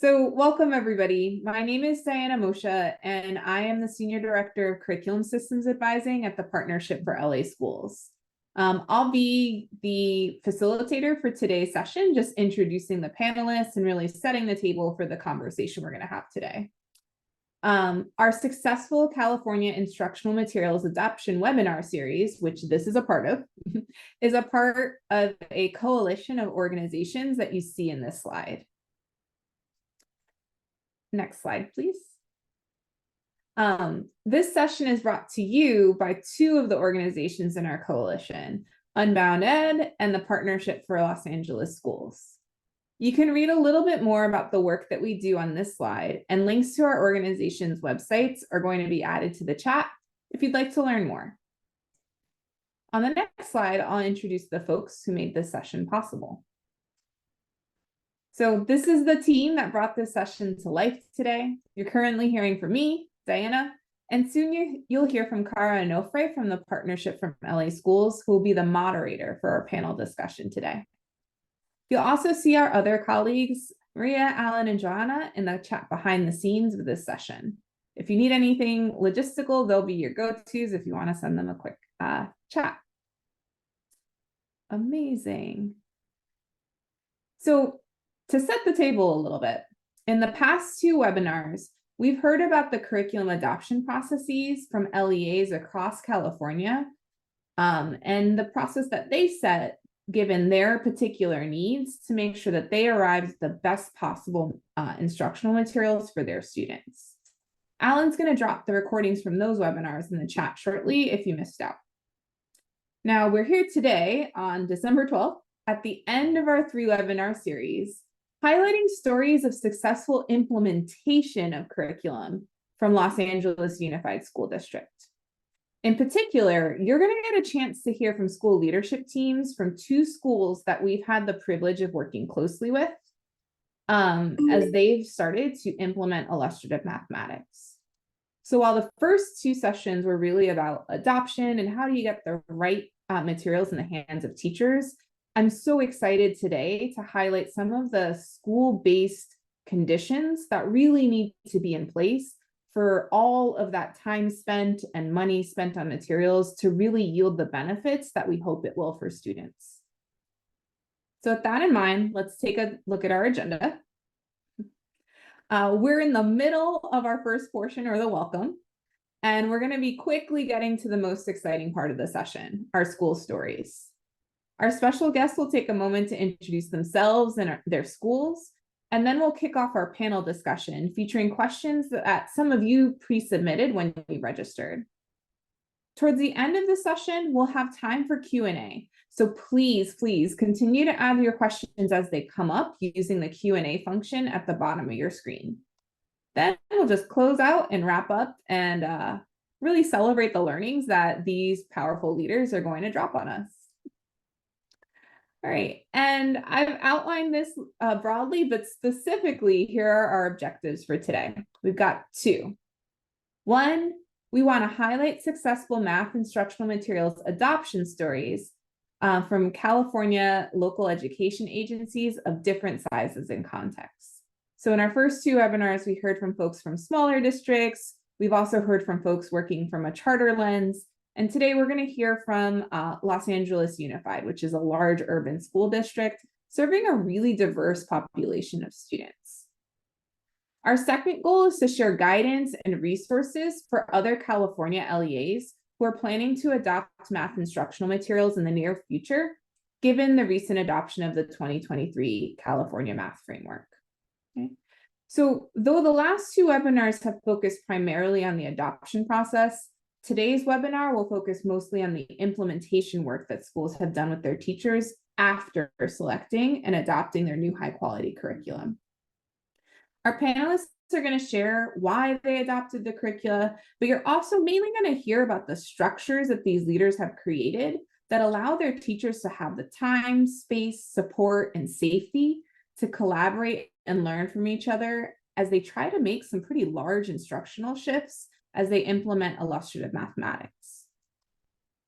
So welcome everybody. My name is Diana Moshe, and I am the Senior Director of Curriculum Systems Advising at the Partnership for LA Schools. I'll be the facilitator for today's session, just introducing the panelists and really setting the table for the conversation we're going to have today. Our successful California Instructional Materials Adoption webinar series, which this is a part of, is a part of a coalition of organizations that you see in this slide. Next slide, please. This session is brought to you by two of the organizations in our coalition, Unbound Ed and the Partnership for Los Angeles Schools. You can read a little bit more about the work that we do on this slide, and links to our organization's websites are going to be added to the chat if you'd like to learn more. On the next slide, I'll introduce the folks who made this session possible. So this is the team that brought this session to life today. You're currently hearing from me, Diana, and soon you'll hear from Cara Onofre from the Partnership from LA Schools, who will be the moderator for our panel discussion today. You'll also see our other colleagues, Maria, Alan, and Joanna, in the chat behind the scenes of this session. If you need anything logistical, they'll be your go-tos if you want to send them a quick chat. Amazing. So, to set the table a little bit, in the past two webinars, we've heard about the curriculum adoption processes from LEAs across California, and the process that they set given their particular needs to make sure that they arrived at the best possible instructional materials for their students. Alan's going to drop the recordings from those webinars in the chat shortly if you missed out. Now, we're here today on December 12th at the end of our 3-webinar series, highlighting stories of successful implementation of curriculum from Los Angeles Unified School District. In particular, you're going to get a chance to hear from school leadership teams from 2 schools that we've had the privilege of working closely with as they've started to implement illustrative mathematics. So while the first 2 sessions were really about adoption and how do you get the right materials in the hands of teachers, I'm so excited today to highlight some of the school-based conditions that really need to be in place for all of that time spent and money spent on materials to really yield the benefits that we hope it will for students. So with that in mind, let's take a look at our agenda. We're in the middle of our first portion, or the welcome, and we're going to be quickly getting to the most exciting part of the session, our school stories. Our special guests will take a moment to introduce themselves and their schools, and then we'll kick off our panel discussion featuring questions that some of you pre-submitted when you registered. Towards the end of the session, we'll have time for Q&A. So please continue to add your questions as they come up using the Q&A function at the bottom of your screen. Then we'll just close out and wrap up and really celebrate the learnings that these powerful leaders are going to drop on us. All right, and I've outlined this broadly, but specifically, here are our objectives for today. We've got 2. 1, we want to highlight successful math instructional materials adoption stories from California local education agencies of different sizes and contexts. So in our first 2 webinars, we heard from folks from smaller districts. We've also heard from folks working from a charter lens. And today we're going to hear from Los Angeles Unified, which is a large urban school district serving a really diverse population of students. Our second goal is to share guidance and resources for other California LEAs who are planning to adopt math instructional materials in the near future, given the recent adoption of the 2023 California Math Framework. Okay. So though the last 2 webinars have focused primarily on the adoption process, today's webinar will focus mostly on the implementation work that schools have done with their teachers after selecting and adopting their new high-quality curriculum. Our panelists are going to share why they adopted the curricula, but you're also mainly going to hear about the structures that these leaders have created that allow their teachers to have the time, space, support, and safety to collaborate and learn from each other as they try to make some pretty large instructional shifts as they implement illustrative mathematics.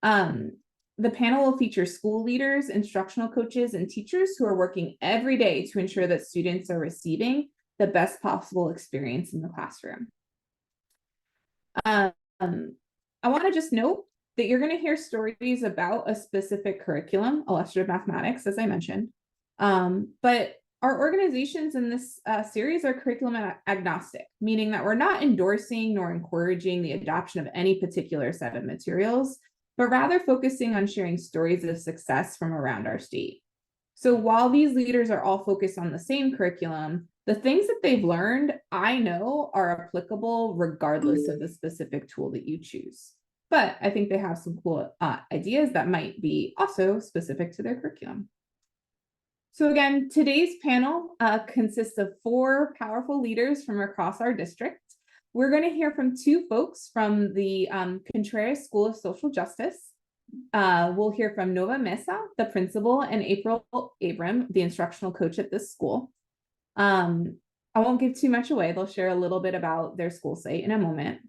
The panel will feature school leaders, instructional coaches, and teachers who are working every day to ensure that students are receiving the best possible experience in the classroom. Um, I want to just note that you're going to hear stories about a specific curriculum, illustrative mathematics, as I mentioned. But our organizations in this series are curriculum agnostic, meaning that we're not endorsing nor encouraging the adoption of any particular set of materials, but rather focusing on sharing stories of success from around our state. So while these leaders are all focused on the same curriculum, the things that they've learned, I know, are applicable regardless of the specific tool that you choose. But I think they have some cool ideas that might be also specific to their curriculum. So again, today's panel consists of 4 powerful leaders from across our district. We're going to hear from 2 folks from the Contreras School of Social Justice. We'll hear from Nova Mesa, the principal, and April Abram, the instructional coach at this school. I won't give too much away. They'll share a little bit about their school site in a moment.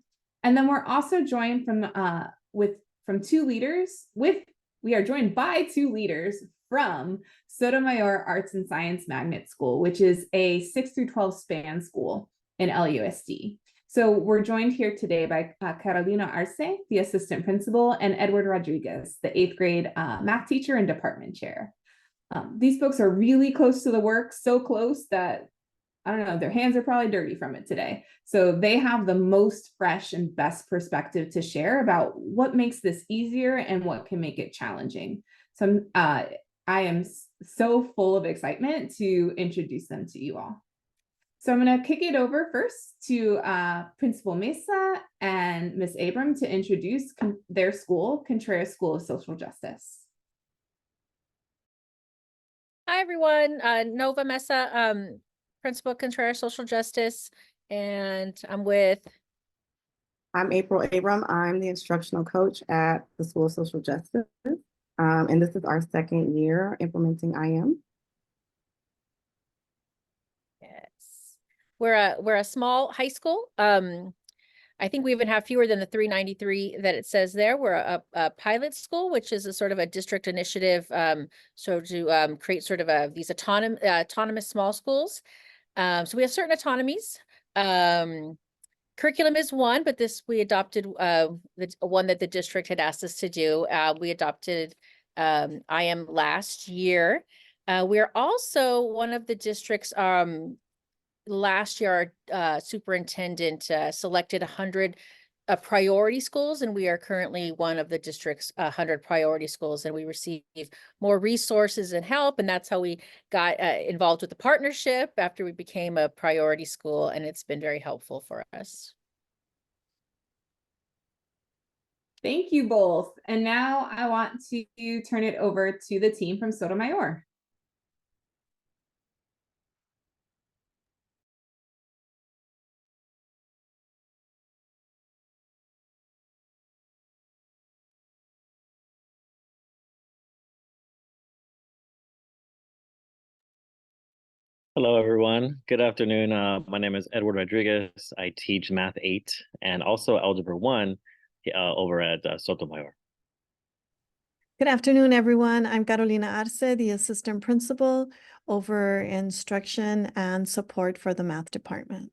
And then we're also joined from 2 leaders we are joined by 2 leaders from Sotomayor Arts and Science Magnet School, which is a 6 through 12 span school in LUSD. So we're joined here today by Carolina Arce, the assistant principal, and Edward Rodriguez, the 8th grade math teacher and department chair. These folks are really close to the work, so close that, I don't know, their hands are probably dirty from it today. So they have the most fresh and best perspective to share about what makes this easier and what can make it challenging. So I am so full of excitement to introduce them to you all. So I'm going to kick it over first to Principal Mesa and Ms. Abram to introduce their school, Contreras School of Social Justice. Hi, everyone. Nova Mesa, Principal Contreras Social Justice, and I'm April Abram. I'm the instructional coach at the School of Social Justice. And this is our 2nd year implementing IM. Yes. We're a small high school. I think we even have fewer than the 393 that it says there. We're a pilot school, which is a sort of a district initiative, so to create sort of these autonomous small schools. So we have certain autonomies. Curriculum is one, but we adopted the one that the district had asked us to do. We adopted IM last year. We are also one of the districts. Last year, our superintendent selected 100 priority schools, and we are currently one of the district's 100 priority schools, and we receive more resources and help, and that's how we got involved with the partnership after we became a priority school, and it's been very helpful for us. Thank you both. And now I want to turn it over to the team from Sotomayor. Hello, everyone. Good afternoon. My name is Edward Rodriguez. I teach Math 8 and also Algebra 1 over at Sotomayor. Good afternoon, everyone. I'm Carolina Arce, the assistant principal over instruction and support for the math department.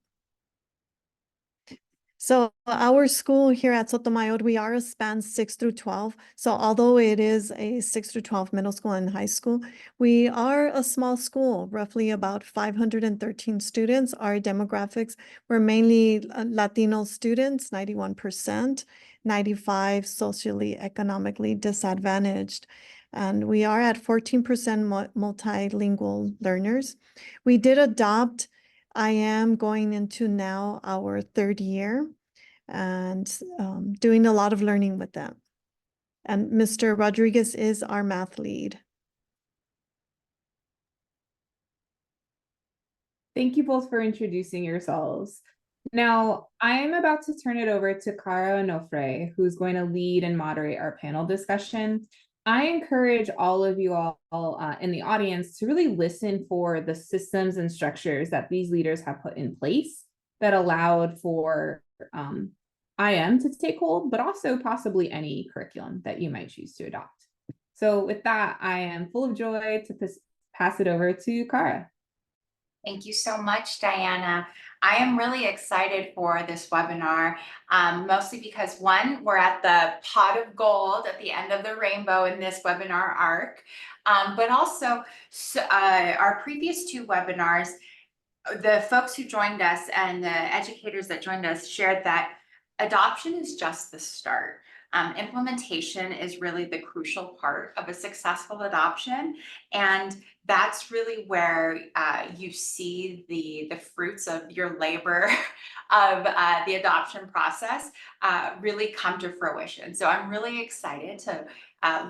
So our school here at Sotomayor, we are a span 6 through 12. So although it is a 6 through 12 middle school and high school, we are a small school, roughly about 513 students. Our demographics were mainly Latino students, 91%, 95 socially, economically disadvantaged. And we are at 14% multilingual learners. We did adopt I am going into now our 3rd year and doing a lot of learning with them. And Mr. Rodriguez is our math lead. Thank you both for introducing yourselves. Now, I am about to turn it over to Cara Onofre, who's going to lead and moderate our panel discussion. I encourage all of you all in the audience to really listen for the systems and structures that these leaders have put in place that allowed for IM to take hold, but also possibly any curriculum that you might choose to adopt. So with that, I am full of joy to pass it over to Cara. Thank you so much, Diana. I am really excited for this webinar, mostly because one, we're at the pot of gold at the end of the rainbow in this webinar arc, but also our previous two webinars, the folks who joined us and the educators that joined us shared that adoption is just the start. Implementation is really the crucial part of a successful adoption. And that's really where you see the fruits of your labor of the adoption process really come to fruition. So I'm really excited to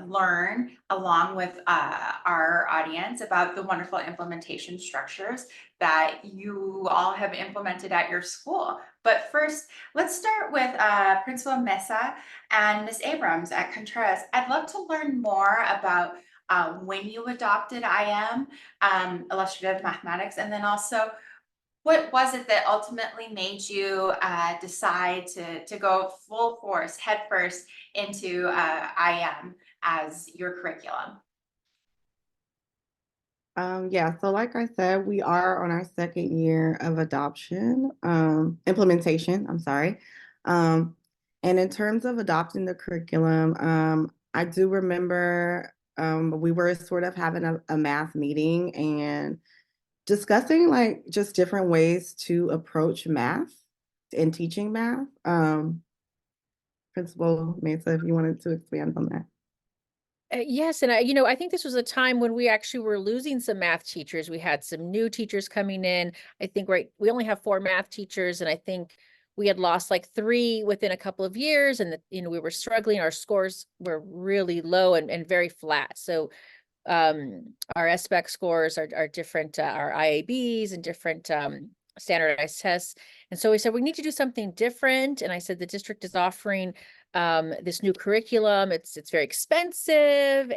learn along with our audience about the wonderful implementation structures that you all have implemented at your school. But first, let's start with Principal Mesa and Ms. Abrams at Contreras. I'd love to learn more about when you adopted IM, illustrative mathematics, and then also what was it that ultimately made you decide to go full force, headfirst into IM as your curriculum? Yeah, so like I said, we are on our second year of adoption, implementation, I'm sorry. And in terms of adopting the curriculum, I do remember we were sort of having a math meeting and discussing like just different ways to approach math and teaching math. Principal Mesa, if you wanted to expand on that. Yes, and I think this was a time when we actually were losing some math teachers. We had some new teachers coming in. I think we only have 4 math teachers, and I think we had lost like 3 within a couple of years, and we were struggling. Our scores were really low and very flat. So our SBEC scores are different, our IABs and different standardized tests. And so we said, we need to do something different. And I said, the district is offering this new curriculum. It's very expensive,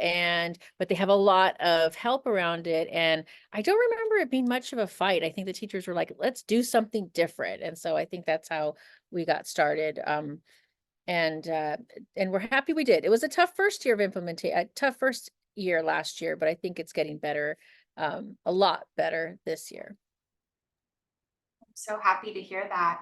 but they have a lot of help around it. And I don't remember it being much of a fight. I think the teachers were like, let's do something different. And so I think that's how we got started. And we're happy we did. It was a tough first year of implementation, a tough first year last year, but I think it's getting better, a lot better this year. I'm so happy to hear that.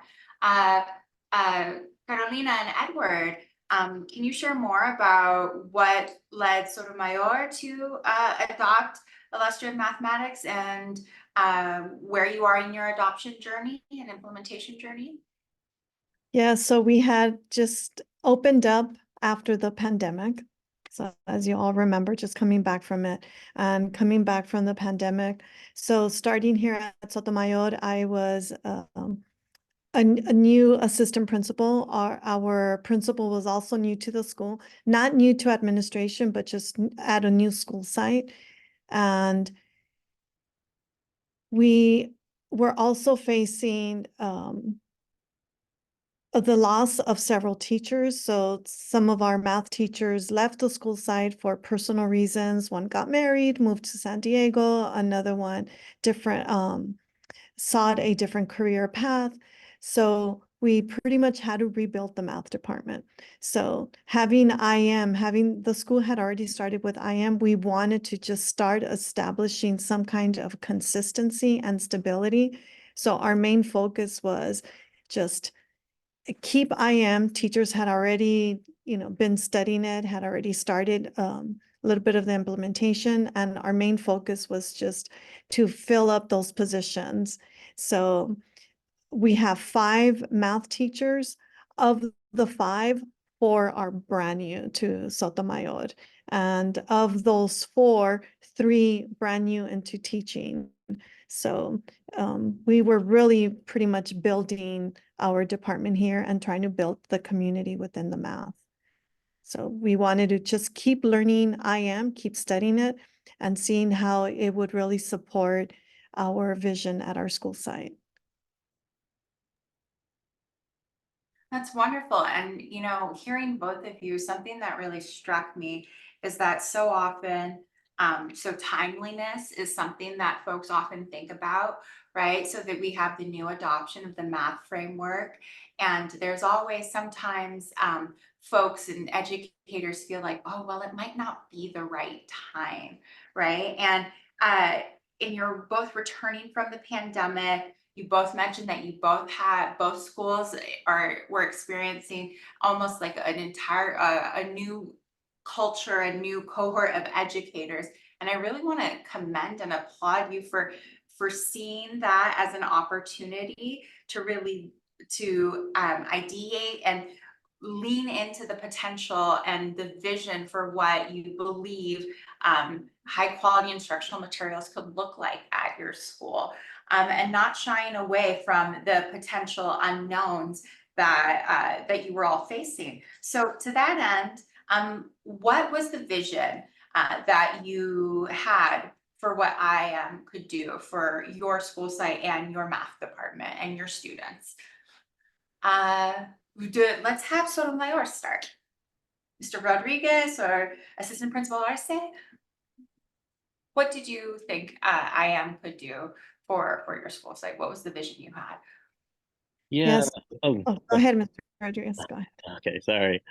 Carolina and Edward, can you share more about what led Sotomayor to adopt illustrative mathematics and where you are in your adoption journey and implementation journey? Yeah, so we had just opened up after the pandemic. So as you all remember, just coming back from it and coming back from the pandemic. So starting here at Sotomayor, I was a new assistant principal. Our principal was also new to the school, not new to administration, but just at a new school site. And we were also facing the loss of several teachers. So some of our math teachers left the school site for personal reasons. One got married, moved to San Diego. Another one sought a different career path. So we pretty much had to rebuild the math department. So having the school had already started with IM, we wanted to just start establishing some kind of consistency and stability. So our main focus was just keep IM. Teachers had already, been studying it, had already started a little bit of the implementation, and our main focus was just to fill up those positions. So we have 5 math teachers. Of the 5, 4 are brand new to Sotomayor. And of those 4, 3 brand new into teaching. So we were really pretty much building our department here and trying to build the community within the math. So we wanted to just keep learning IM, keep studying it, and seeing how it would really support our vision at our school site. That's wonderful. And, hearing both of you, something that really struck me is that so often, so timeliness is something that folks often think about, right? So that we have the new adoption of the math framework. And there's always sometimes folks and educators feel like, oh, well, it might not be the right time, right? And and you're both returning from the pandemic. You both mentioned that you both schools were experiencing almost like an entire a new culture, a new cohort of educators. And I really want to commend and applaud you for seeing that as an opportunity to really ideate and lean into the potential and the vision for what you believe high quality instructional materials could look like at your school, and not shying away from the potential unknowns that you were all facing. So to that end, what was the vision that you had for what I could do for your school site and your math department and your students? Let's have Sotomayor start. Mr. Rodriguez or Assistant Principal Arce? What did you think IM could do for your school site? What was the vision you had? Yeah. Yes. Oh, Oh, go ahead, Mr. Rodriguez, go ahead. okay, sorry.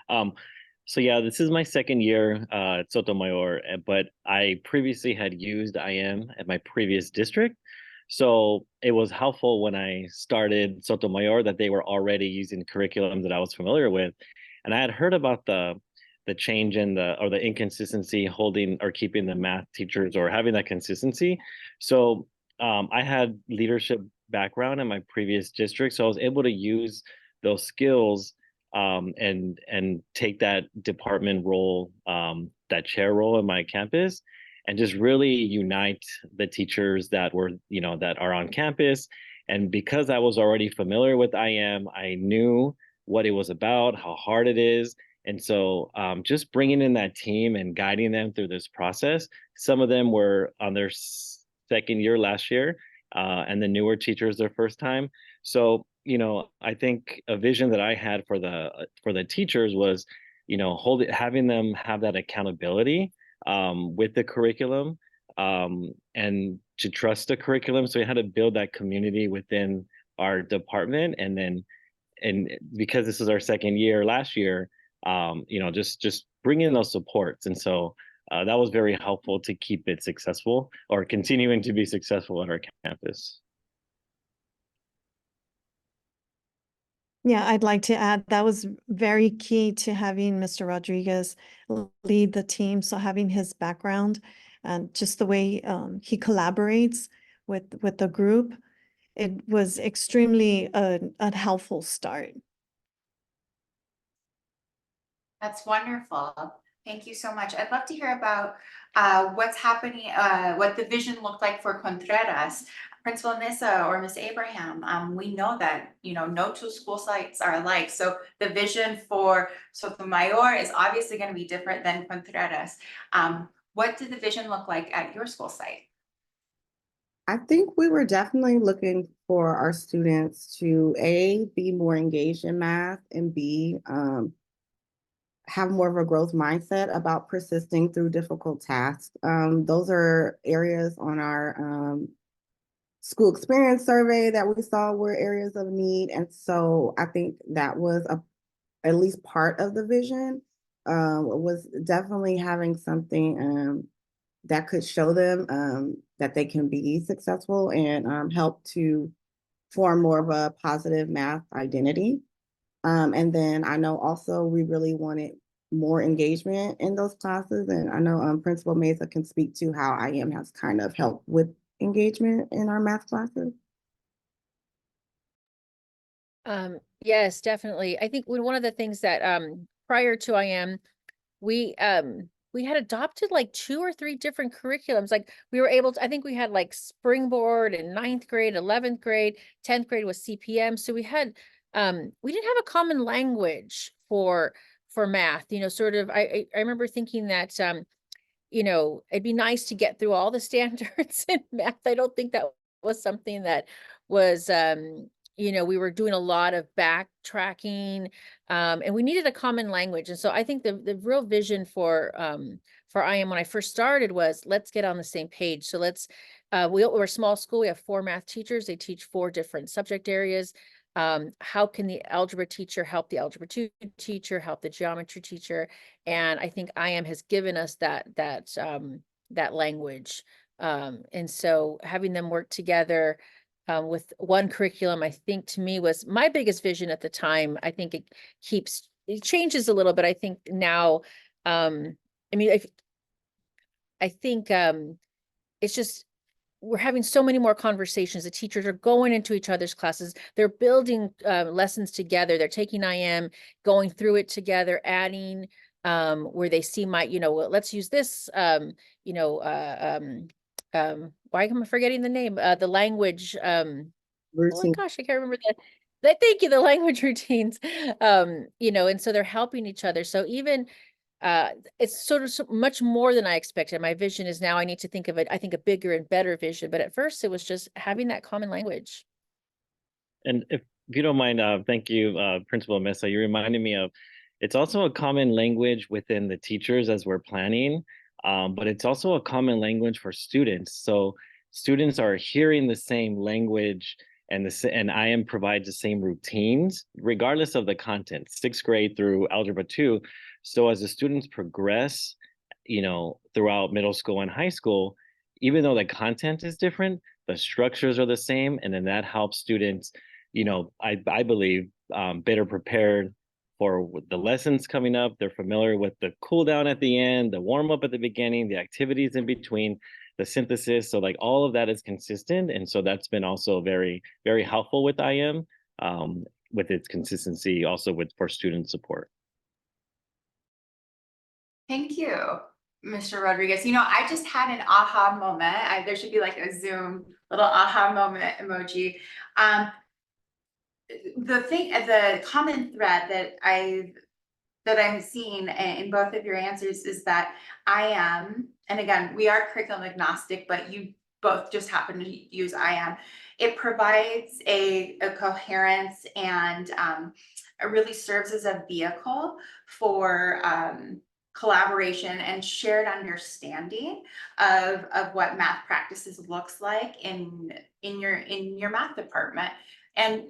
So yeah, this is my second year at Sotomayor, but I previously had used IM at my previous district. So it was helpful when I started Sotomayor that they were already using curriculum that I was familiar with. And I had heard about the change in the inconsistency holding or keeping the math teachers or having that consistency. So I had leadership background in my previous district, so I was able to use those skills and take that department role, that chair role in my campus, and just really unite the teachers that were, that are on campus. And because I was already familiar with IM, I knew what it was about, how hard it is. And so just bringing in that team and guiding them through this process. Some of them were on their second year last year, and the newer teachers their first time. So, I think a vision that I had for the teachers was, having them have that accountability with the curriculum, and to trust the curriculum. So we had to build that community within our department, and because this is our second year last year, just bring in those supports. And so that was very helpful to keep it successful or continuing to be successful at our campus. Yeah, I'd like to add that was very key to having Mr. Rodriguez lead the team. So having his background and just the way he collaborates with the group, it was extremely a helpful start. That's wonderful. Thank you so much. I'd love to hear about what's happening, what the vision looked like for Contreras. Principal Nissa or Miss Abraham, we know that, no two school sites are alike. So the vision for Sotomayor is obviously going to be different than Contreras. What did the vision look like at your school site? I think we were definitely looking for our students to A, be more engaged in math, and B, have more of a growth mindset about persisting through difficult tasks. Those are areas on our school experience survey that we saw were areas of need. And so I think that was at least part of the vision, was definitely having something that could show them that they can be successful and help to form more of a positive math identity. And then I know also we really wanted more engagement in those classes. And I know Principal Mesa can speak to how IM has kind of helped with engagement in our math classes. Yes, definitely. I think one of the things that prior to IM, we had adopted like 2 or 3 different curriculums. Like we were able to, I think we had like Springboard in 9th grade, 11th grade, 10th grade was CPM. So we had we didn't have a common language for math, sort of. I remember thinking that it'd be nice to get through all the standards in math. I don't think that was something that was we were doing a lot of backtracking, and we needed a common language. And so I think the real vision for IM when I first started was, let's get on the same page. So we're a small school. We have 4 math teachers. They teach 4 different subject areas. How can the algebra teacher help the algebra 2 teacher, help the geometry teacher? And I think IM has given us that language And so having them work together with one curriculum, I think to me was my biggest vision at the time. I think it changes a little bit. I think now, I mean, I think it's just, we're having so many more conversations. The teachers are going into each other's classes. They're building lessons together. They're taking IM, going through it together, adding where they see well, let's use this, why am I forgetting the name? The language, oh my Routine. gosh, I can't remember thank you, the language routines. And so they're helping each other. So even it's sort of much more than I expected. My vision is now I need to think of it, I think a bigger and better vision. But at first it was just having that common language. And if you don't mind, thank you, Principal Mesa. You reminded me of, it's also a common language within the teachers as we're planning, but it's also a common language for students. So students are hearing the same language, and IM provides the same routines, regardless of the content, 6th grade through Algebra 2. So as the students progress, throughout middle school and high school, even though the content is different, the structures are the same, and then that helps students, I believe, better prepared for the lessons coming up. They're familiar with the cool down at the end, the warm up at the beginning, the activities in between, the synthesis. So like all of that is consistent. And so that's been also very, very helpful with IM, with its consistency, also for student support. Thank you, Mr. Rodriguez. I just had an aha moment. There should be like a Zoom little aha moment emoji. The common thread that I'm seeing in both of your answers is that and again, we are curriculum agnostic, but you both just happen to use IM. It provides a coherence and it really serves as a vehicle for collaboration and shared understanding of what math practices looks like in your math department. And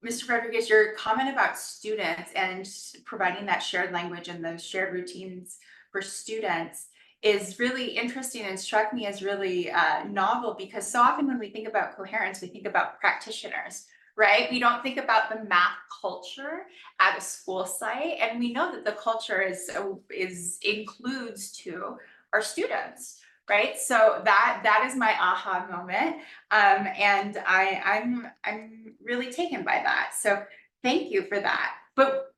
Mr. Rodriguez, your comment about students and providing that shared language and those shared routines for students is really interesting and struck me as really novel, because so often when we think about coherence, we think about practitioners, right? We don't think about the math culture at a school site, and we know that the culture includes to our students, right? So that is my aha moment, and I'm really taken by that. So thank you for that. But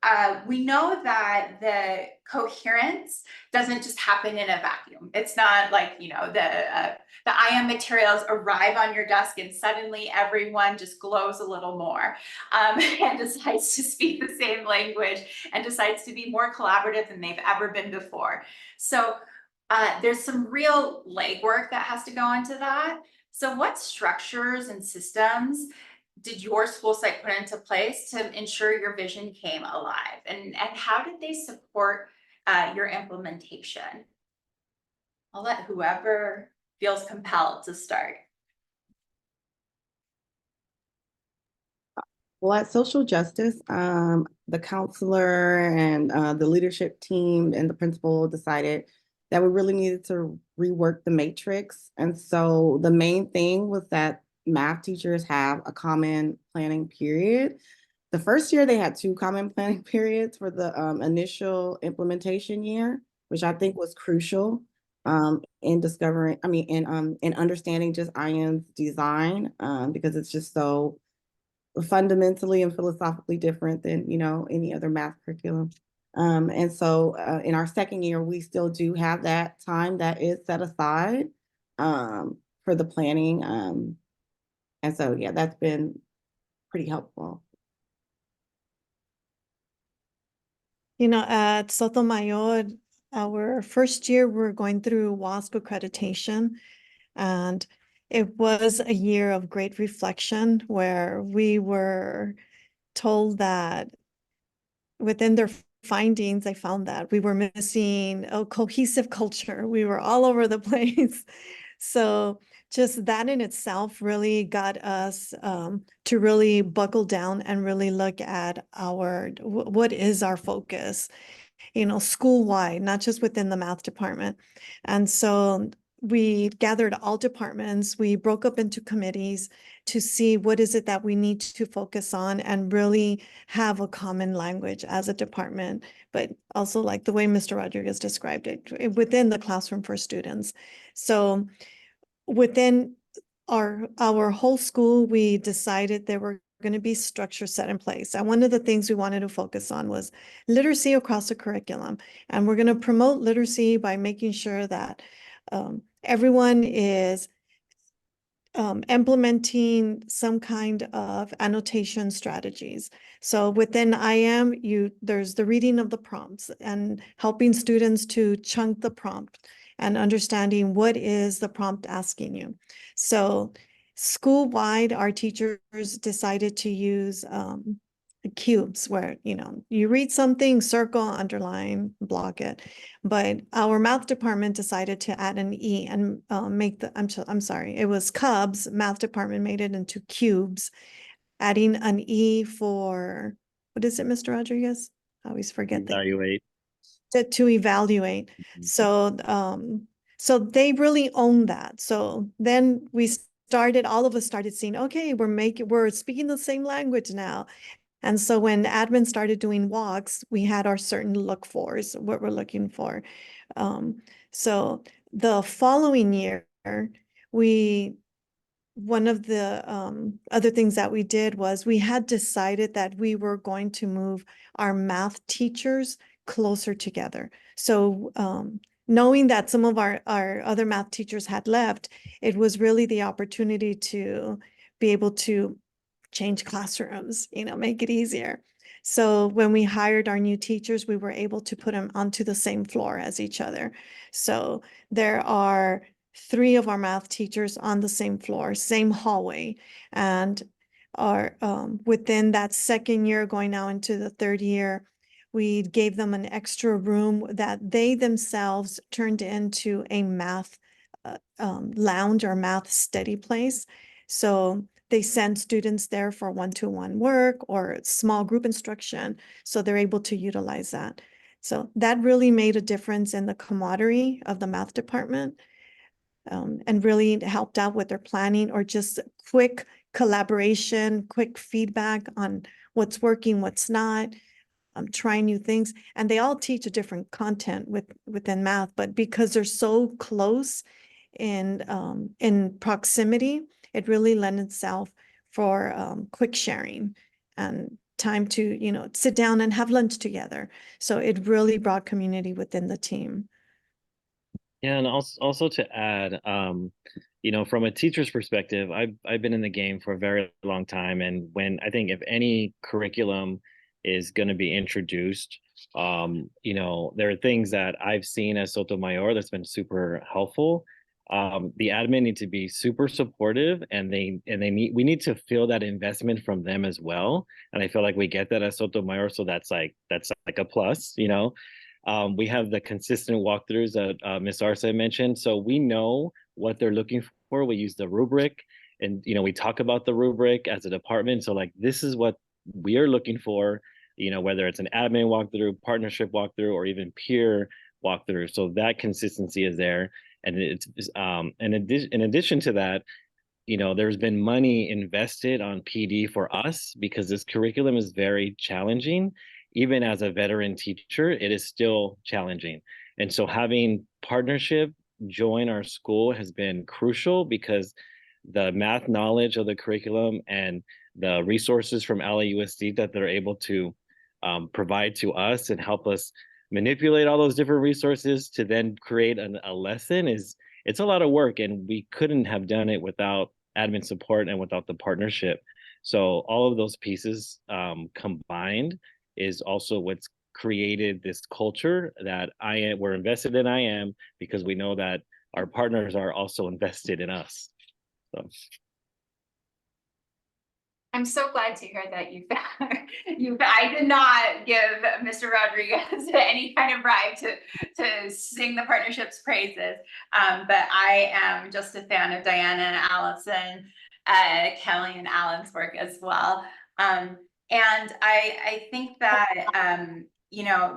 we know that the coherence doesn't just happen in a vacuum. It's not like the IM materials arrive on your desk and suddenly everyone just glows a little more and decides to speak the same language and decides to be more collaborative than they've ever been before. So there's some real legwork that has to go into that. So what structures and systems did your school site put into place to ensure your vision came alive? And how did they support your implementation? I'll let whoever feels compelled to start. Well, at Social Justice, the counselor and the leadership team and the principal decided that we really needed to rework the matrix. And so the main thing was that math teachers have a common planning period. The first year they had 2 common planning periods for the initial implementation year, which I think was crucial in discovering, in understanding just IM's design, because it's just so fundamentally and philosophically different than any other math curriculum. And so in our second year, we still do have that time that is set aside for the planning. And so yeah, that's been pretty helpful. At Sotomayor, our first year, we're going through WASP accreditation, and it was a year of great reflection where we were told that within their findings, they found that we were missing a cohesive culture. We were all over the place. So just that in itself really got us to really buckle down and really look at what is our focus, school-wide, not just within the math department. And so we gathered all departments, we broke up into committees to see what is it that we need to focus on and really have a common language as a department, but also like the way Mr. Rodriguez described it, within the classroom for students. So within our whole school, we decided there were going to be structures set in place. And one of the things we wanted to focus on was literacy across the curriculum. And we're going to promote literacy by making sure that everyone is implementing some kind of annotation strategies. So within IM, there's the reading of the prompts and helping students to chunk the prompt and understanding what is the prompt asking you. So school-wide, our teachers decided to use cubes where, you read something, circle, underline, block it. But our math department decided to add an E and I'm sorry, it was Cubs. Math department made it into cubes, adding an E for, what is it, Mr. Rodriguez? I always forget that. Evaluate. To evaluate. Mhm. So they really own that. So then all of us started seeing, okay, we're speaking the same language now. And so when admin started doing walks, we had our certain look fors, what we're looking for. So the following year, one of the other things that we did was we had decided that we were going to move our math teachers closer together. So knowing that some of our other math teachers had left, it was really the opportunity to be able to change classrooms, make it easier. So when we hired our new teachers, we were able to put them onto the same floor as each other. So there are 3 of our math teachers on the same floor, same hallway, and are within that second year, going now into the third year, we gave them an extra room that they themselves turned into a math lounge or math study place. So they send students there for one-to-one work or small group instruction, so they're able to utilize that. So that really made a difference in the camaraderie of the math department, and really helped out with their planning or just quick collaboration, quick feedback on what's working, what's not, trying new things. And they all teach a different content within math, but because they're so close in proximity, it really lends itself for quick sharing and time to, sit down and have lunch together. So it really brought community within the team. Yeah, and also to add, from a teacher's perspective, I've been in the game for a very long time, and when I think if any curriculum is going to be introduced, there are things that I've seen as Sotomayor that's been super helpful. The admin need to be super supportive, and we need to feel that investment from them as well. And I feel like we get that as Sotomayor, so that's like a plus, We have the consistent walkthroughs that Ms. Arce mentioned. So we know what they're looking for. We use the rubric, and we talk about the rubric as a department. So like this is what we are looking for, whether it's an admin walkthrough, partnership walkthrough, or even peer walkthrough. So that consistency is there. And it's in addition to that, there's been money invested on PD for us because this curriculum is very challenging. Even as a veteran teacher, it is still challenging. And so having partnership join our school has been crucial because the math knowledge of the curriculum and the resources from LAUSD that they're able to provide to us and help us manipulate all those different resources to then create a lesson it's a lot of work, and we couldn't have done it without admin support and without the partnership. So all of those pieces combined is also what's created this culture that we're invested in IM because we know that our partners are also invested in us. So. I'm so glad to hear that I did not give Mr. Rodriguez any kind of bribe to sing the partnership's praises. But I am just a fan of Diana and Allison, Kelly and Alan's work as well. And I think that,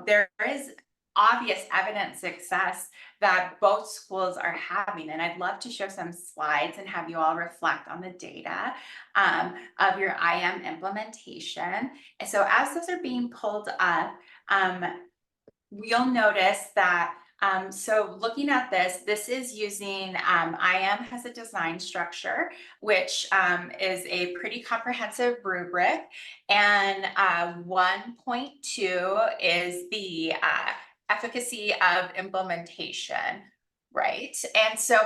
there is obvious evident success that both schools are having. And I'd love to show some slides and have you all reflect on the data of your IM implementation. And so as those are being pulled up, you'll notice that so looking at this is using IM has a design structure, which is a pretty comprehensive rubric. And 1.2 is the efficacy of implementation, right? And so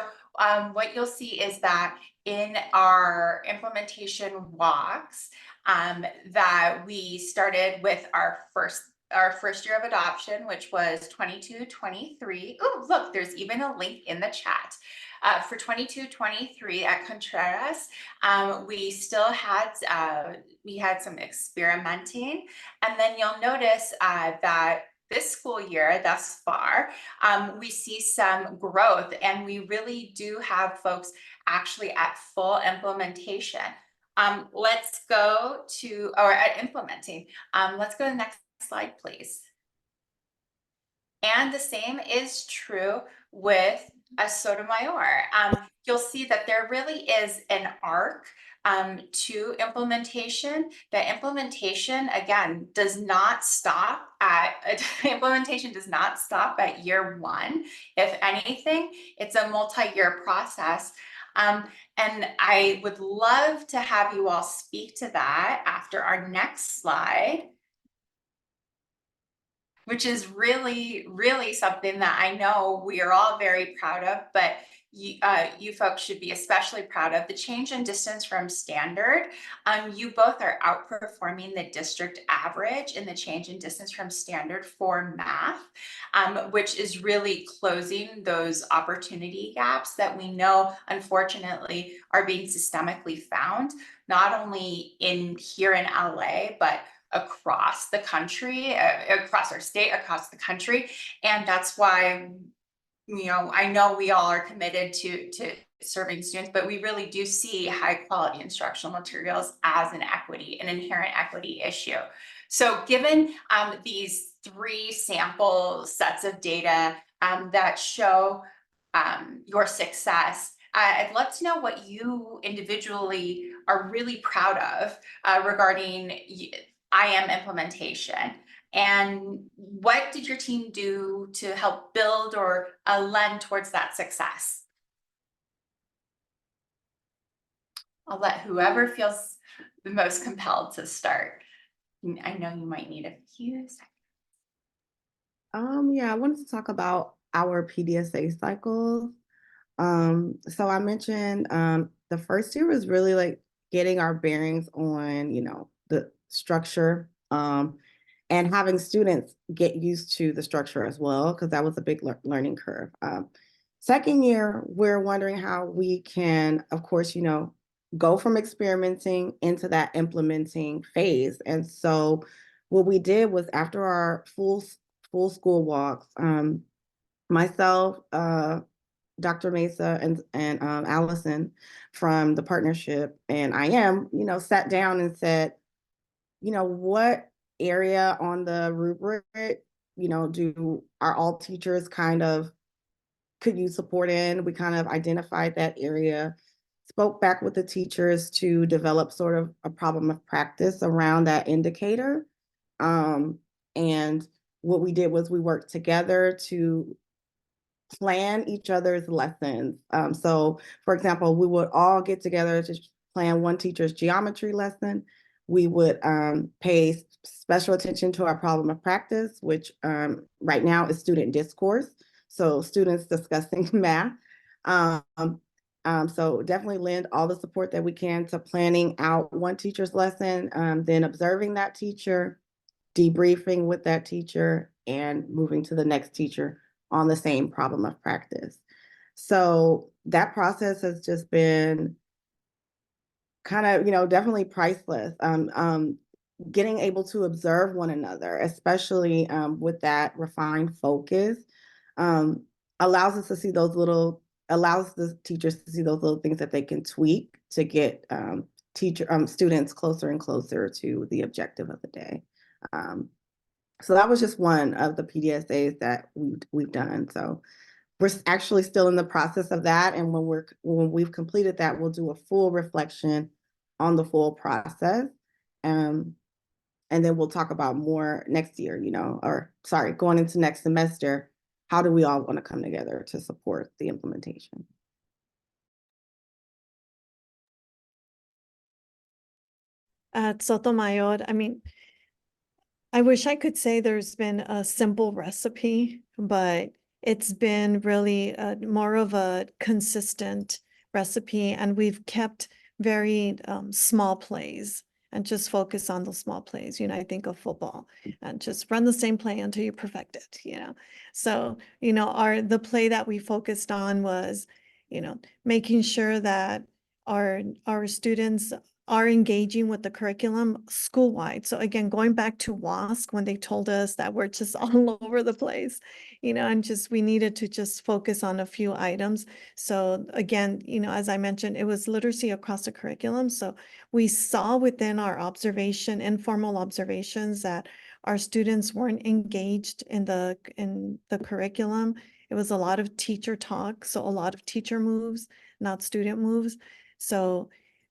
what you'll see is that in our implementation walks, that we started with our first year of adoption, which was 22-23. Oh, look, there's even a link in the chat. For 22-23 at Contreras, we still had we had some experimenting, and then you'll notice that this school year thus far, we see some growth, and we really do have folks actually at full implementation. Let's go to, or at implementing. Let's go to the next slide, please. And the same is true with a Sotomayor. You'll see that there really is an arc to implementation. The implementation, again, does not stop at implementation does not stop at year one. If anything, it's a multi-year process. And I would love to have you all speak to that after our next slide, which is really, really something that I know we are all very proud of, but you folks should be especially proud of the change in distance from standard. You both are outperforming the district average in the change in distance from standard for math, which is really closing those opportunity gaps that we know, unfortunately, are being systemically found, not only here in LA, but across the country, across our state, across the country. And that's why, I know we all are committed to serving students, but we really do see high quality instructional materials as an inherent equity issue. So given these 3 sample sets of data that show your success, I'd love to know what you individually are really proud of regarding IM implementation. And what did your team do to help build or lend towards that success? I'll let whoever feels the most compelled to start. I know you might need a few seconds. Yeah, I wanted to talk about our PDSA cycles. So I mentioned the first year was really like getting our bearings on, the structure, and having students get used to the structure as well, because that was a big learning curve. Second year, we're wondering how we can, of course, go from experimenting into that implementing phase. And so what we did was, after our full school walks, myself, Dr. Mesa and Allison from the partnership and IM, sat down and said, what area on the rubric, are all teachers could use support in? We kind of identified that area, spoke back with the teachers to develop sort of a problem of practice around that indicator. And what we did was we worked together to plan each other's lessons. So for example, we would all get together to plan one teacher's geometry lesson. We would pay special attention to our problem of practice, which right now is student discourse. So students discussing math. So definitely lend all the support that we can to planning out one teacher's lesson, then observing that teacher, debriefing with that teacher, and moving to the next teacher on the same problem of practice. So that process has just been kind of, definitely priceless. Getting able to observe one another, especially with that refined focus, allows us to see allows the teachers to see those little things that they can tweak to get students closer and closer to the objective of the day. So that was just one of the PDSAs that we've done. So we're actually still in the process of that. And when we've completed that, we'll do a full reflection on the full process. And then we'll talk about more next year, or sorry, going into next semester, how do we all want to come together to support the implementation? At Sotomayor, I mean, I wish I could say there's been a simple recipe, but it's been really more of a consistent recipe, and we've kept very small plays and just focus on the small plays. I think of football and just run the same play until you perfect it. So, the play that we focused on was, making sure that our students are engaging with the curriculum school-wide. So again, going back to WASC, when they told us that we're just all over the place, and just we needed to just focus on a few items. So again, as I mentioned, it was literacy across the curriculum. So we saw within our informal observations, that our students weren't engaged in the curriculum. It was a lot of teacher talk, so a lot of teacher moves, not student moves. So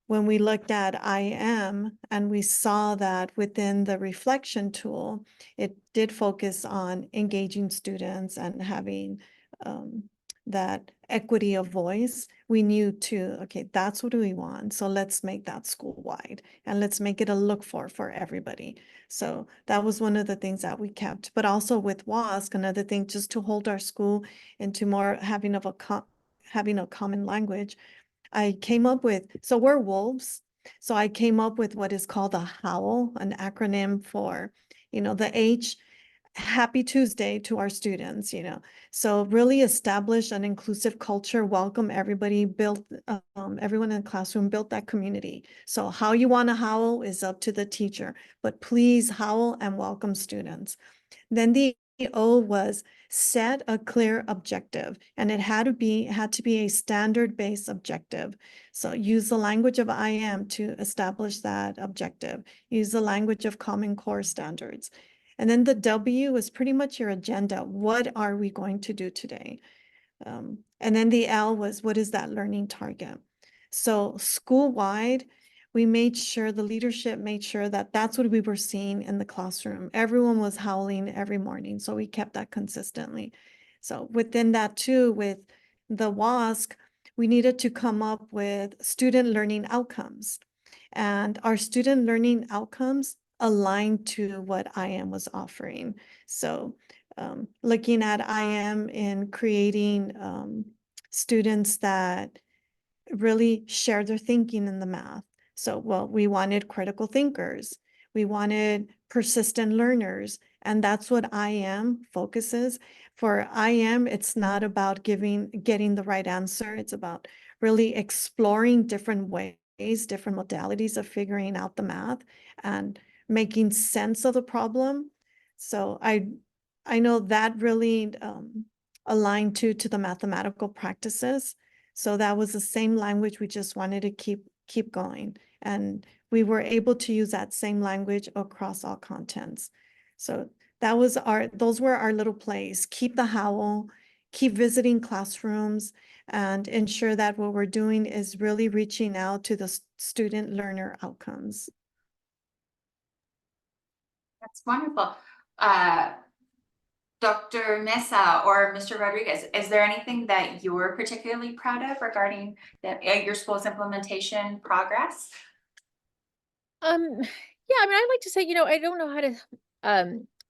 when we looked at IM and we saw that within the reflection tool, it did focus on engaging students and having that equity of voice, we knew okay, that's what we want. So let's make that school-wide and let's make it a look for everybody. So that was one of the things that we kept. But also with WASC, another thing, just to hold our school into more having a common language, I came up with, so we're wolves. So I came up with what is called the HOWL, an acronym for, the H, Happy Tuesday to our students, So really establish an inclusive culture, welcome everybody, build, everyone in the classroom, built that community. So how you want to howl is up to the teacher, but please howl and welcome students. Then the O was set a clear objective, and it had to be a standard-based objective. So use the language of IM to establish that objective. Use the language of Common Core standards. And then the W is pretty much your agenda. What are we going to do today? And then the L was, what is that learning target? So school-wide, we made sure, the leadership made sure that that's what we were seeing in the classroom. Everyone was howling every morning, so we kept that consistently. So within that too, with the WASC, we needed to come up with student learning outcomes. And our student learning outcomes aligned to what IM was offering. So looking at IM in creating students that really share their thinking in the math. So, well, we wanted critical thinkers. We wanted persistent learners. And that's what IM focuses. For IM, it's not about getting the right answer. It's about really exploring different ways, different modalities of figuring out the math and making sense of the problem. So I know that really aligned to the mathematical practices. So that was the same language. We just wanted to keep going. And we were able to use that same language across all contents. So those were our little plays. Keep the howl, keep visiting classrooms, and ensure that what we're doing is really reaching out to the student learner outcomes. That's wonderful. Dr. Mesa or Mr. Rodriguez, is there anything that you're particularly proud of regarding your school's implementation progress? Yeah, I mean, I'd like to say, I don't know how to,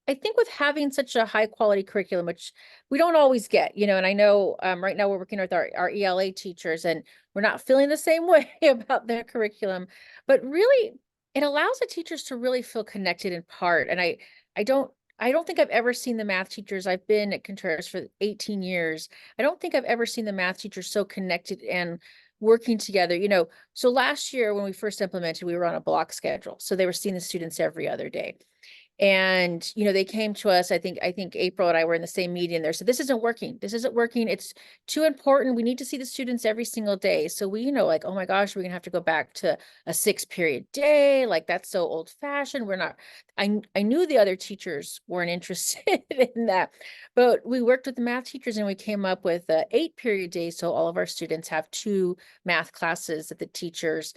I think with having such a high quality curriculum, which we don't always get, and I know right now we're working with our ELA teachers and we're not feeling the same way about their curriculum, but really it allows the teachers to really feel connected in part. And I don't think I've ever seen the math teachers. I've been at Contreras for 18 years. I don't think I've ever seen the math teachers so connected and working together. So last year when we first implemented, we were on a block schedule. So they were seeing the students every other day. And, you know, they came to us, I think April and I were in the same meeting there. So this isn't working. This isn't working. It's too important. We need to see the students every single day. So we, you know, like, oh my gosh, we're gonna have to go back to a 6-period day. Like, that's so old fashioned. We're not, I knew the other teachers weren't interested in that, but we worked with the math teachers and we came up with a 8-period day. So all of our students have 2 math classes that the teachers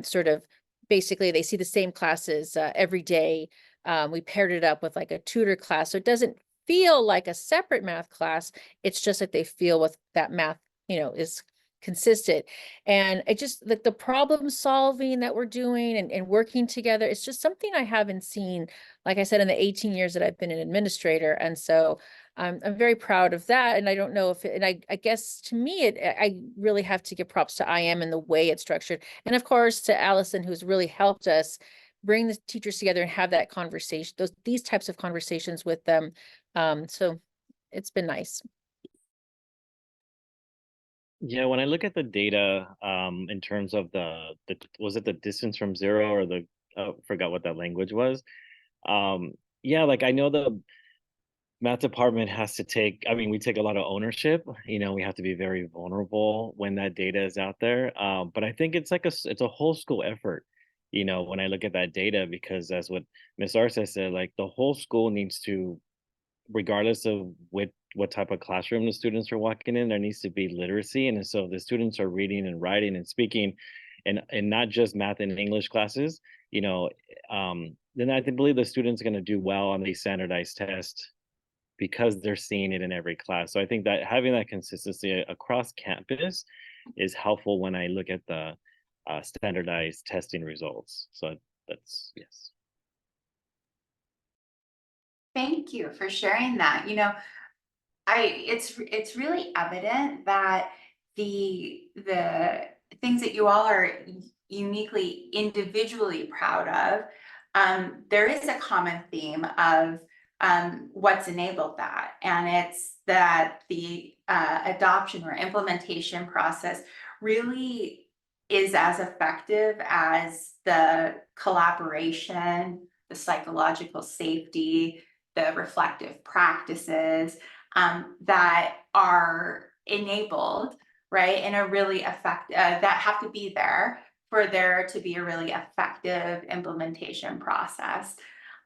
sort of, basically they see the same classes every day. We paired it up with like a tutor class. So it doesn't feel like a separate math class. It's just that they feel with that math, you know, is consistent. And it just like the problem solving that we're doing and working together, it's just something I haven't seen, like I said, in the 18 years that I've been an administrator. And so I'm very proud of that. And I don't know if and I guess to me, I really have to give props to IM and the way it's structured. And of course, to Allison, who's really helped us bring the teachers together and have that conversation, these types of conversations with them. So it's been nice. Yeah, when I look at the data, in terms of the was it the distance from zero or the forgot what that language was. Yeah, like I know the math department has to take, I mean, we take a lot of ownership. You know, we have to be very vulnerable when that data is out there. But I think it's like it's a whole school effort, you know, when I look at that data, because that's what Miss Arce said, like the whole school needs to, regardless of what type of classroom the students are walking in, there needs to be literacy. And so the students are reading and writing and speaking and not just math and English classes, you know, then I believe the students are going to do well on these standardized tests because they're seeing it in every class. So I think that having that consistency across campus is helpful when I look at the standardized testing results. So that's, yes. Thank you for sharing that. You know, it's really evident that the things that you all are uniquely individually proud of, there is a common theme of what's enabled that, and it's that the adoption or implementation process really is as effective as the collaboration, the psychological safety, the reflective practices that are enabled, right, in a really effective, that have to be there for there to be a really effective implementation process.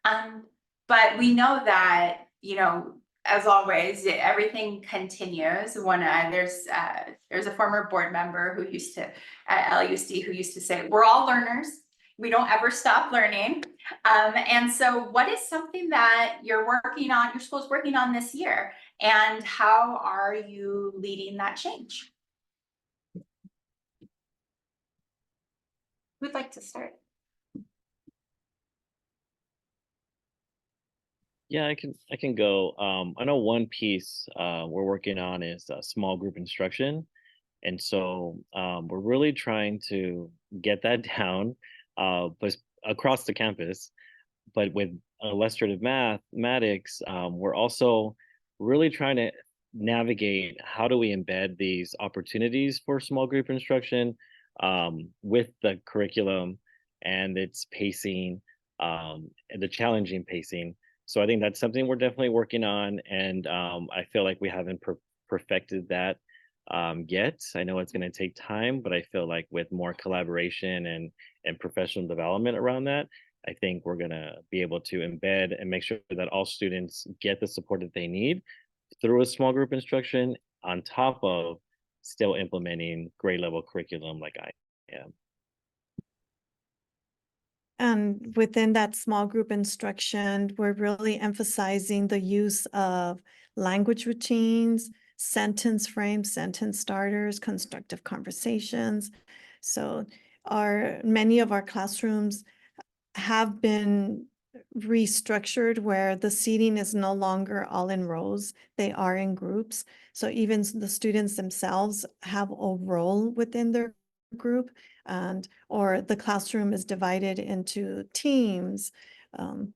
But we know that, you know, as always, everything continues. When there's a former board member who used to at LUSD who used to say, "We're all learners. We don't ever stop learning." And so, what is something that you're working on? Your school's working on this year, and how are you leading that change? Who'd like to start? Yeah, I can go. I know one piece we're working on is small group instruction, and so we're really trying to get that down, but across the campus. But with illustrative mathematics, we're also really trying to navigate how do we embed these opportunities for small group instruction with the curriculum and its pacing, and the challenging pacing. So I think that's something we're definitely working on, and I feel like we haven't perfected that yet. I know it's going to take time, but I feel like with more collaboration and professional development around that, I think we're going to be able to embed and make sure that all students get the support that they need through a small group instruction on top of still implementing grade level curriculum like I am. And within that small group instruction, we're really emphasizing the use of language routines, sentence frames, sentence starters, constructive conversations. So many of our classrooms have been restructured where the seating is no longer all in rows, they are in groups. So even the students themselves have a role within their group, or the classroom is divided into teams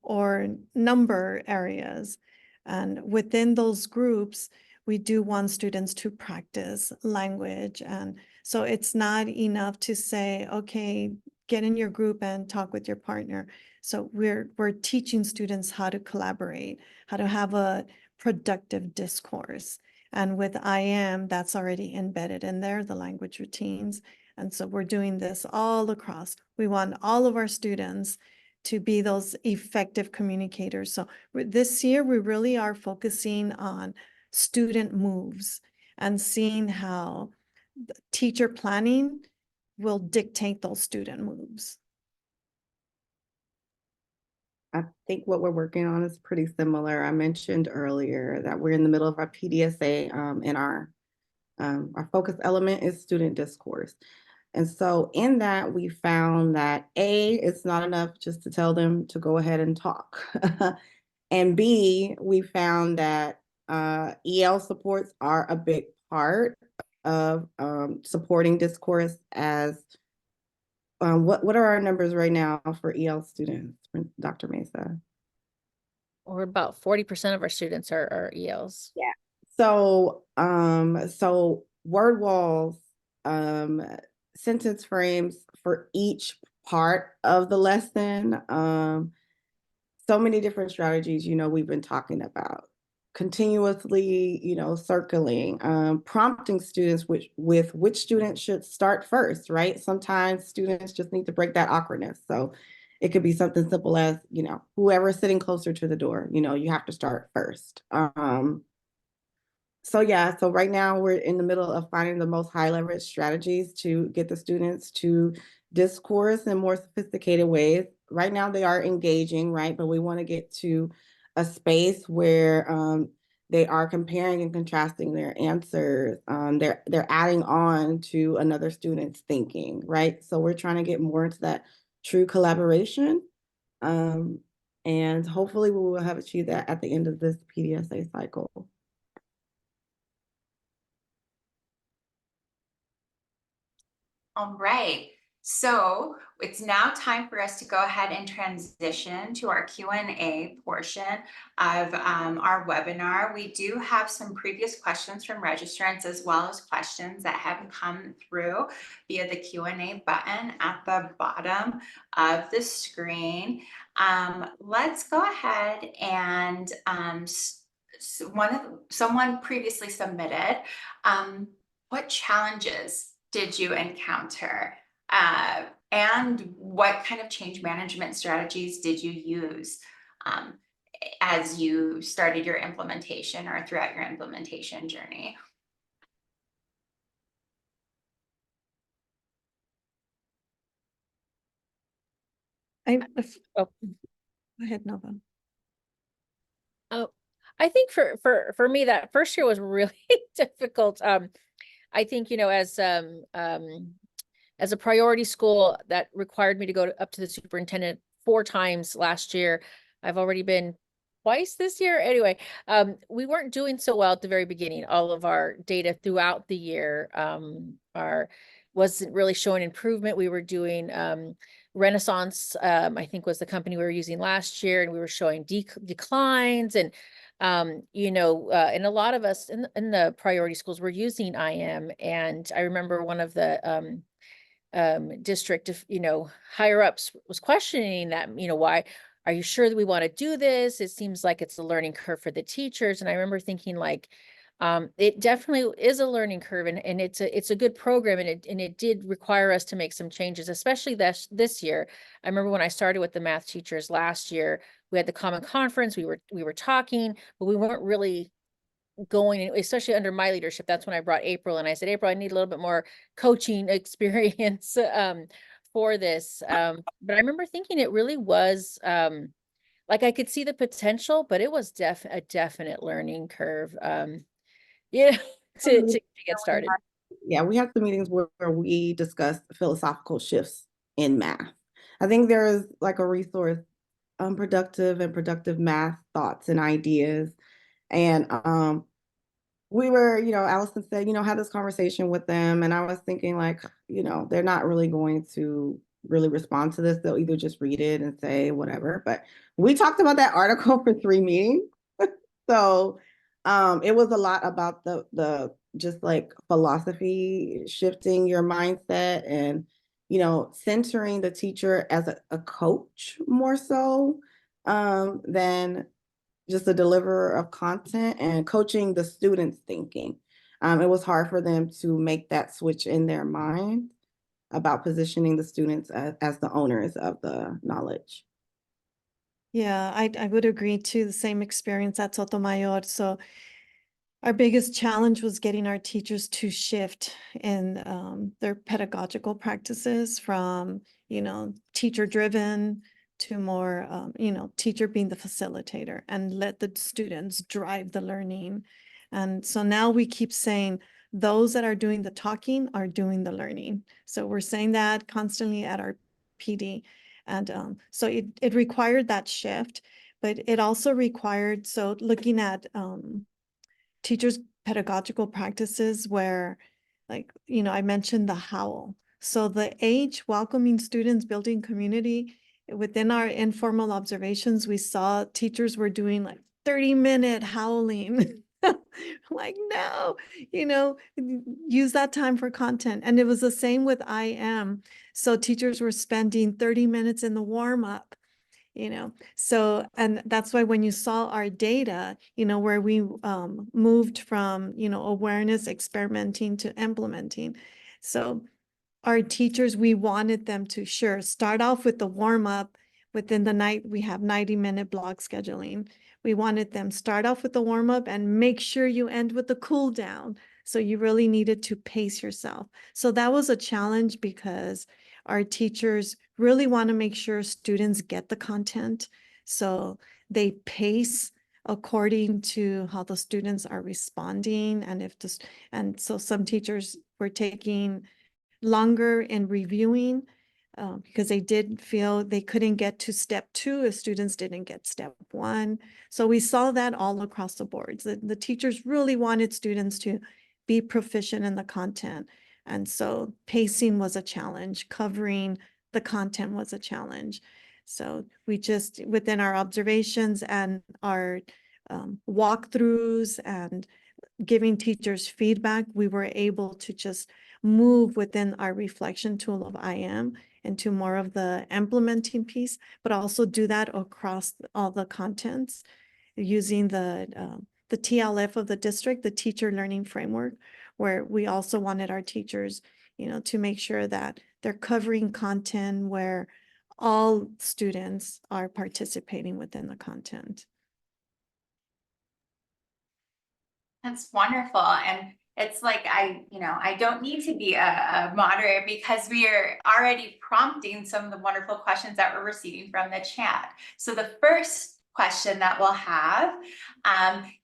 or number areas. And within those groups, we do want students to practice language. And so it's not enough to say, okay, get in your group and talk with your partner. So we're teaching students how to collaborate, how to have a productive discourse. And with IM, that's already embedded in there, the language routines. And so we're doing this all across. We want all of our students to be those effective communicators. So this year, we really are focusing on student moves and seeing how teacher planning will dictate those student moves. I think what we're working on is pretty similar. I mentioned earlier that we're in the middle of our PDSA, and our focus element is student discourse. And so in that, we found that A, it's not enough just to tell them to go ahead and talk. And B, we found that EL supports are a big part of supporting discourse. As what are our numbers right now for EL students, Dr. Mesa? Or about 40% of our students are ELs. Yeah. So so word walls, sentence frames for each part of the lesson, so many different strategies, we've been talking about. Continuously, circling, prompting students with which students should start first, right? Sometimes students just need to break that awkwardness. So it could be something simple as, whoever's sitting closer to the door, you have to start first. So yeah, so right now we're in the middle of finding the most high leverage strategies to get the students to discourse in more sophisticated ways. Right now they are engaging, right? But we want to get to a space where they are comparing and contrasting their answers. They're adding on to another student's thinking, right? So we're trying to get more into that true collaboration. And hopefully we will have achieved that at the end of this PDSA cycle. All right, so it's now time for us to go ahead and transition to our Q&A portion of our webinar. We do have some previous questions from registrants, as well as questions that have come through via the Q&A button at the bottom of the screen. Let's go ahead and someone previously submitted, what challenges did you encounter? And what kind of change management strategies did you use as you started your implementation or throughout your implementation journey? Oh, Go ahead, Nova. oh, I think for me, that first year was really difficult. I think, as a priority school that required me to go up to the superintendent 4 times last year. I've already been twice this year. Anyway, we weren't doing so well at the very beginning. All of our data throughout the year wasn't really showing improvement. We were doing Renaissance, I think was the company we were using last year, and we were showing declines. And and a lot of us in the priority schools were using IM. And I remember one of the district, higher ups was questioning that, why are you sure that we want to do this? It seems like it's a learning curve for the teachers. And I remember thinking like, it definitely is a learning curve, and it's a good program, and it did require us to make some changes, especially this year. I remember when I started with the math teachers last year, we had the common conference, we were talking, but we weren't really going, especially under my leadership. That's when I brought April, and I said, April, I need a little bit more coaching experience for this. But I remember thinking it really was like I could see the potential, but it was a definite learning curve. Yeah, to get started. Yeah, we had some meetings where we discussed philosophical shifts in math. I think there is like a resource, productive and productive math thoughts and ideas. And we were, Allison said, have this conversation with them. And I was thinking like, they're not really going to really respond to this. They'll either just read it and say whatever. But we talked about that article for 3 meetings. So it was a lot about the just like philosophy, shifting your mindset and, centering the teacher as a coach more so than just a deliverer of content, and coaching the students' thinking. It was hard for them to make that switch in their mind about positioning the students as the owners of the knowledge. Yeah, I would agree too. The same experience at Sotomayor. So our biggest challenge was getting our teachers to shift in their pedagogical practices from, teacher-driven to more, teacher being the facilitator and let the students drive the learning. And so now we keep saying those that are doing the talking are doing the learning. So we're saying that constantly at our PD. And so it required that shift, but it also required, so looking at teachers' pedagogical practices where, like, I mentioned the howl. So the age, welcoming students, building community. Within our informal observations, we saw teachers were doing like 30-minute howling. Like, no, use that time for content. And it was the same with IM. So teachers were spending 30 minutes in the warm up. So, and that's why when you saw our data, where we moved from, awareness, experimenting to implementing. So our teachers, we wanted them to start off with the warm up. Within the night, we have 90-minute block scheduling. We wanted them start off with the warm up and make sure you end with the cool down. So you really needed to pace yourself. So that was a challenge because our teachers really want to make sure students get the content. So they pace according to how the students are responding. And so some teachers were taking longer in reviewing because they did feel they couldn't get to step 2 if students didn't get step 1. So we saw that all across the boards. The teachers really wanted students to be proficient in the content. And so pacing was a challenge, covering the content was a challenge. So we just, within our observations and our walkthroughs and giving teachers feedback, we were able to just move within our reflection tool of IM into more of the implementing piece, but also do that across all the contents using the TLF of the district, the teacher learning framework, where we also wanted our teachers, to make sure that they're covering content where all students are participating within the content. That's wonderful. And it's like, I don't need to be a moderator because we are already prompting some of the wonderful questions that we're receiving from the chat. So the first question that we'll have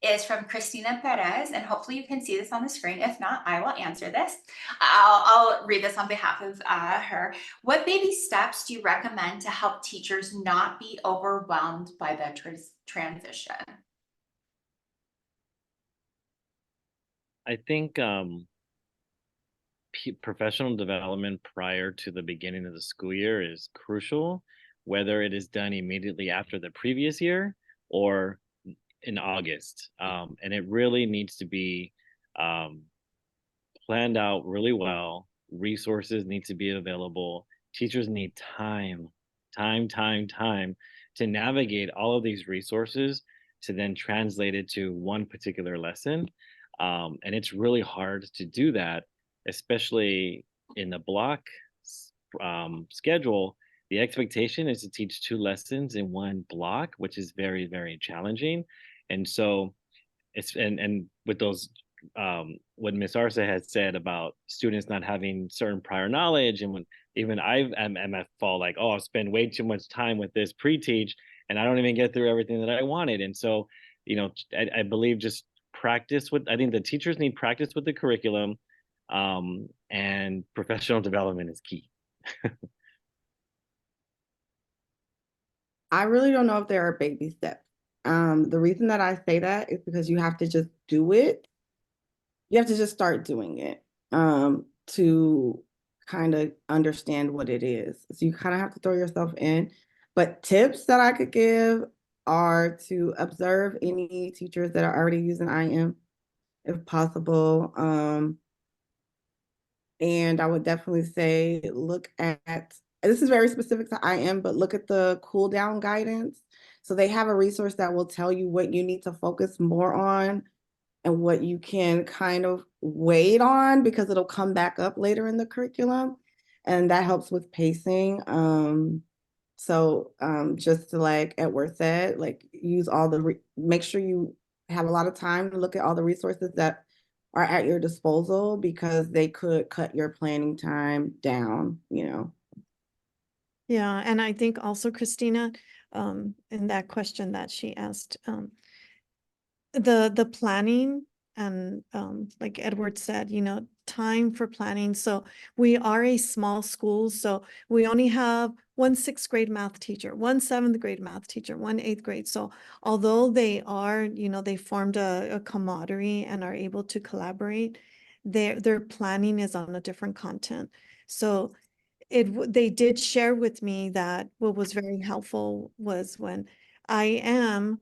is from Christina Perez, and hopefully you can see this on the screen. If not, I will answer this. I'll read this on behalf of her. What baby steps do you recommend to help teachers not be overwhelmed by the transition? I think professional development prior to the beginning of the school year is crucial, whether it is done immediately after the previous year or in August. And it really needs to be planned out really well. Resources need to be available. Teachers need time to navigate all of these resources to then translate it to one particular lesson. And it's really hard to do that, especially in the block schedule. The expectation is to teach 2 lessons in one block, which is very, very challenging. And so it's and with those what Miss Arce has said about students not having certain prior knowledge, and when even I'm at fault, like, oh, I'll spend way too much time with this pre-teach and I don't even get through everything that I wanted. And so, I believe just practice with, I think the teachers need practice with the curriculum, and professional development is key. I really don't know if there are baby steps. The reason that I say that is because you have to just do it. You have to just start doing it to kind of understand what it is. So you kind of have to throw yourself in. But tips that I could give are to observe any teachers that are already using IM, if possible. And I would definitely say look at, this is very specific to IM, but look at the cool down guidance. So they have a resource that will tell you what you need to focus more on and what you can kind of wait on because it'll come back up later in the curriculum. And that helps with pacing. So just to like Edward said, like use all the, make sure you have a lot of time to look at all the resources that are at your disposal because they could cut your planning time down, you know. Yeah, and I think also Christina, in that question that she asked, the planning and like Edward said, you know, time for planning. So we are a small school, so we only have one 6th grade math teacher, one 7th grade math teacher, one 8th grade. So although they are, you know, they formed a camaraderie and are able to collaborate, their planning is on a different content. So they did share with me that what was very helpful was when I am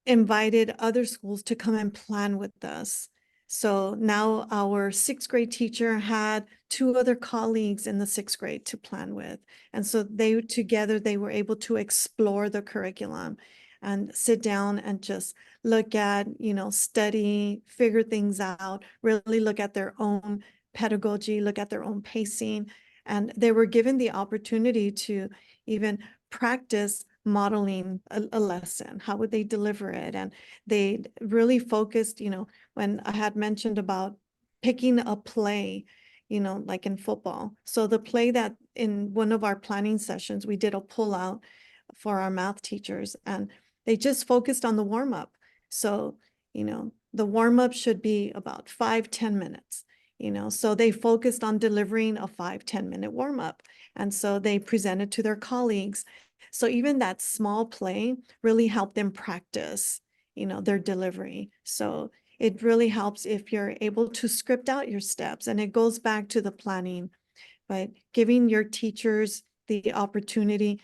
invited other schools to come and plan with us. So now our 6th grade teacher had 2 other colleagues in the 6th grade to plan with. And so they together, they were able to explore the curriculum and sit down and just look at, you know, study, figure things out, really look at their own pedagogy, look at their own pacing. And they were given the opportunity to even practice modeling a lesson. How would they deliver it? And they really focused, you know, when I had mentioned about picking a play, you know, like in football. So the play that in one of our planning sessions, we did a pull out for our math teachers and they just focused on the warm up. So, you know, the warm up should be about 5-10 minutes, you know, so they focused on delivering a 5-10 minute warm up. And so they presented to their colleagues. So even that small play really helped them practice, you know, their delivery. So it really helps if you're able to script out your steps, and it goes back to the planning, but giving your teachers the opportunity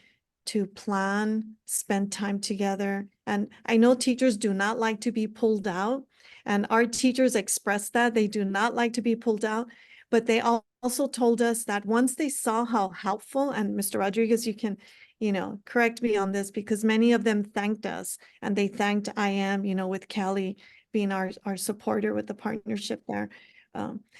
to plan, spend time together. And I know teachers do not like to be pulled out, and our teachers express that they do not like to be pulled out, but they also told us that once they saw how helpful, and Mr. Rodriguez, you can, you know, correct me on this because many of them thanked us and they thanked IM, you know, with Kelly being our supporter with the partnership there.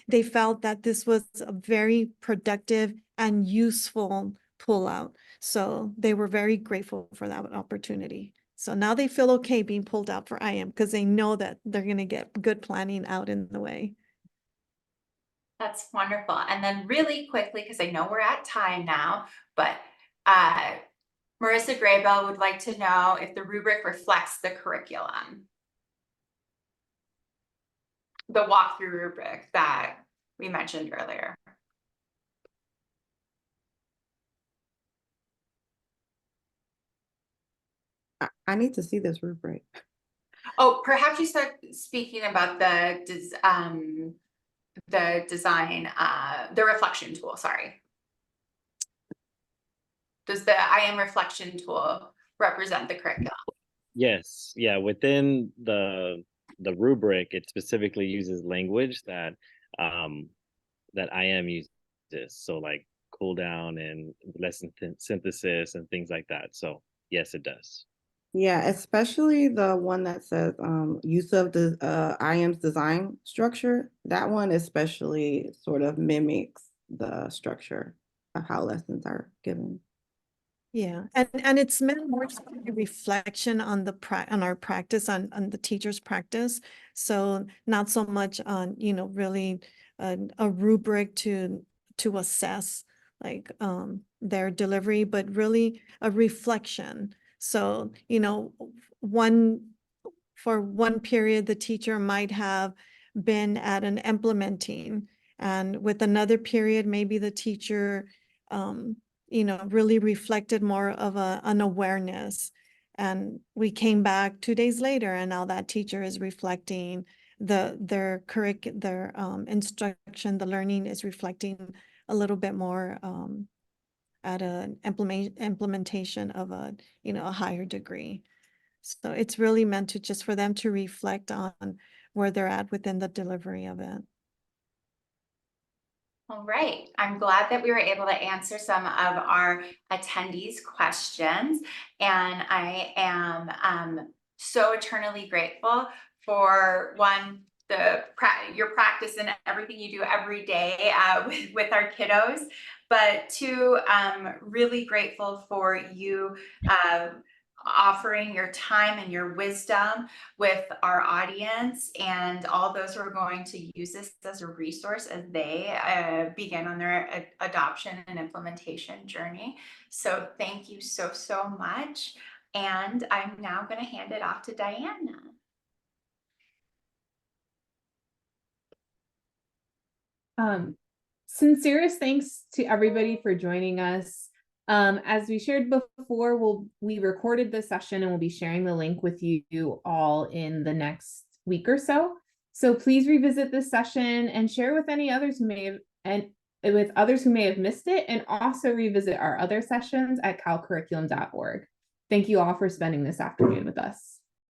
They felt that this was a very productive and useful pullout. So they were very grateful for that opportunity. So now they feel okay being pulled out for IM because they know that they're going to get good planning out in the way. That's wonderful. And then really quickly, because I know we're at time now, but Marissa Graybell would like to know if the rubric reflects the curriculum. The walkthrough rubric that we mentioned earlier. I need to see this rubric. Oh, perhaps you start speaking about the design, the reflection tool, sorry. Does the IM reflection tool represent the curriculum? Yes, yeah, within the rubric, it specifically uses language that that IM uses. So like cool down and lesson synthesis and things like that. So yes, it does. Yeah, especially the one that says use of the IM's design structure. That one especially sort of mimics the structure of how lessons are given. Yeah, and it's meant more to be a reflection on the on our practice, on the teacher's practice. So not so much on, you know, really a rubric to assess like their delivery, but really a reflection. So, you know, for one period, the teacher might have been at an implementing, and with another period, maybe the teacher you know, really reflected more of an awareness. And we came back 2 days later, and now that teacher is reflecting their instruction, the learning is reflecting a little bit more at an implementation of a, you know, a higher degree. So it's really meant to just for them to reflect on where they're at within the delivery of it. All right, I'm glad that we were able to answer some of our attendees' questions, and I am so eternally grateful for your practice and everything you do every day with our kiddos, but two, really grateful for you offering your time and your wisdom with our audience and all those who are going to use this as a resource as they begin on their adoption and implementation journey. So thank you so, so much. And I'm now going to hand it off to Diana. Sincerest thanks to everybody for joining us. As we shared before, we recorded the session and we'll be sharing the link with you all in the next week or so. So please revisit this session and share with any others who may have with others who may have missed it, and also revisit our other sessions at calcurriculum.org. Thank you all for spending this afternoon with us.